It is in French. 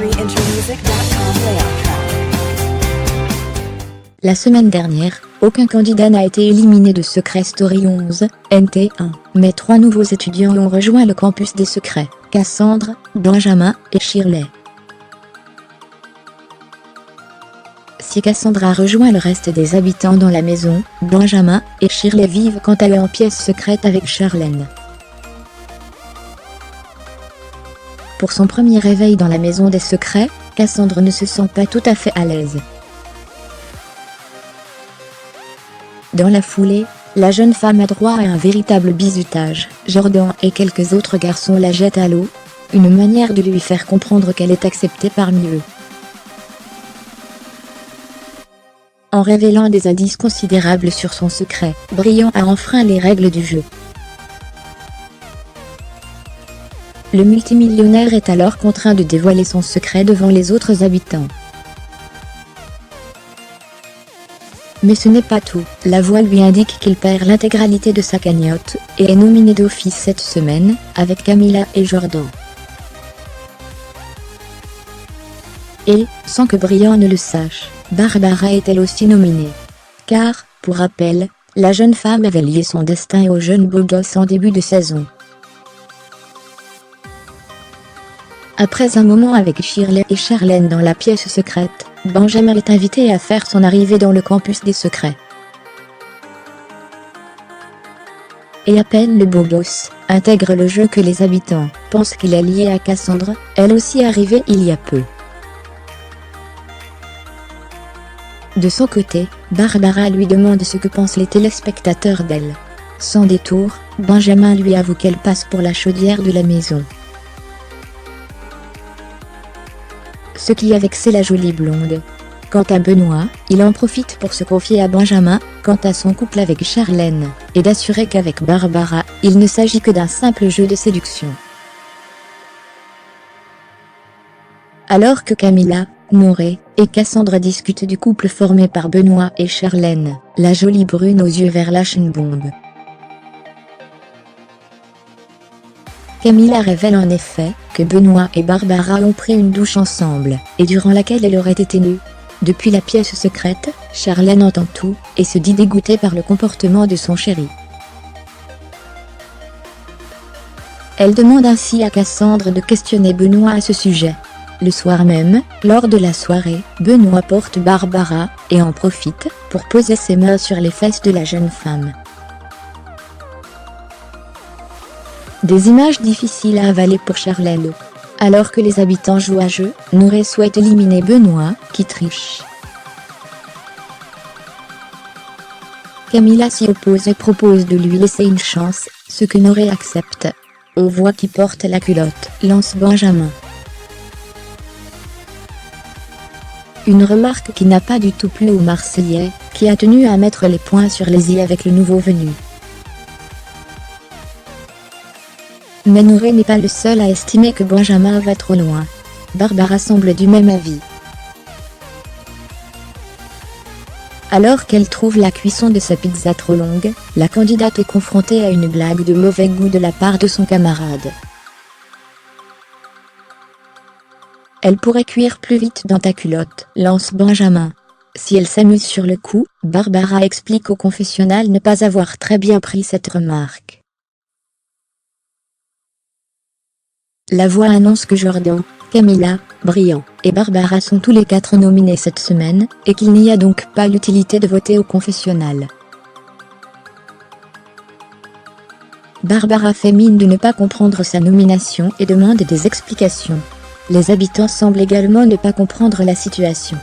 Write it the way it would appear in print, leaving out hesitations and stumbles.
countryintermusic.com layout track. La semaine dernière, aucun candidat n'a été éliminé de Secret Story 11, NT1, mais 3 nouveaux étudiants ont rejoint le campus des secrets, Cassandre, Benjamin et Shirley. Si Cassandra a rejoint le reste des habitants dans la maison, Benjamin et Shirley vivent quant à eux en pièce secrète avec Charlène. Pour son premier réveil dans la maison des secrets, Cassandre ne se sent pas tout à fait à l'aise. Dans la foulée, la jeune femme a droit à un véritable bizutage. Jordan et quelques autres garçons la jettent à l'eau, une manière de lui faire comprendre qu'elle est acceptée parmi eux. En révélant des indices considérables sur son secret, Brian a enfreint les règles du jeu. Le multimillionnaire est alors contraint de dévoiler son secret devant les autres habitants. Mais ce n'est pas tout, la voix lui indique qu'il perd l'intégralité de sa cagnotte, et est nominé d'office cette semaine, avec Camilla et Jordan. Et, sans que Brian ne le sache, Barbara est elle aussi nominée. Car, pour rappel, la jeune femme avait lié son destin au jeune beau gosse en début de saison. Après un moment avec Shirley et Charlène dans la pièce secrète, Benjamin est invité à faire son arrivée dans le campus des secrets. Et à peine le beau gosse intègre le jeu que les habitants pensent qu'il est lié à Cassandre, elle aussi arrivée il y a peu. De son côté, Barbara lui demande ce que pensent les téléspectateurs d'elle. Sans détour, Benjamin lui avoue qu'elle passe pour la chaudière de la maison. Ce qui a vexé la jolie blonde. Quant à Benoît, il en profite pour se confier à Benjamin, quant à son couple avec Charlène, et d'assurer qu'avec Barbara, il ne s'agit que d'un simple jeu de séduction. Alors que Camilla, Noré et Cassandre discutent du couple formé par Benoît et Charlène, la jolie brune aux yeux verts lâche une bombe. Camilla révèle en effet que Benoît et Barbara ont pris une douche ensemble, et durant laquelle elle aurait été nue. Depuis la pièce secrète, Charlène entend tout, et se dit dégoûtée par le comportement de son chéri. Elle demande ainsi à Cassandre de questionner Benoît à ce sujet. Le soir même, lors de la soirée, Benoît porte Barbara, et en profite, pour poser ses mains sur les fesses de la jeune femme. Des images difficiles à avaler pour Charlène. Alors que les habitants jouent à jeu, Noré souhaite éliminer Benoît, qui triche. Camilla s'y oppose et propose de lui laisser une chance, ce que Noré accepte. On voit qui porte la culotte, lance Benjamin. Une remarque qui n'a pas du tout plu aux Marseillais, qui a tenu à mettre les points sur les i avec le nouveau venu. Mais Noré n'est pas le seul à estimer que Benjamin va trop loin. Barbara semble du même avis. Alors qu'elle trouve la cuisson de sa pizza trop longue, la candidate est confrontée à une blague de mauvais goût de la part de son camarade. Elle pourrait cuire plus vite dans ta culotte, lance Benjamin. Si elle s'amuse sur le coup, Barbara explique au confessionnal ne pas avoir très bien pris cette remarque. La voix annonce que Jordan, Camilla, Brian et Barbara sont tous les 4 nominés cette semaine, et qu'il n'y a donc pas l'utilité de voter au confessionnal. Barbara fait mine de ne pas comprendre sa nomination et demande des explications. Les habitants semblent également ne pas comprendre la situation.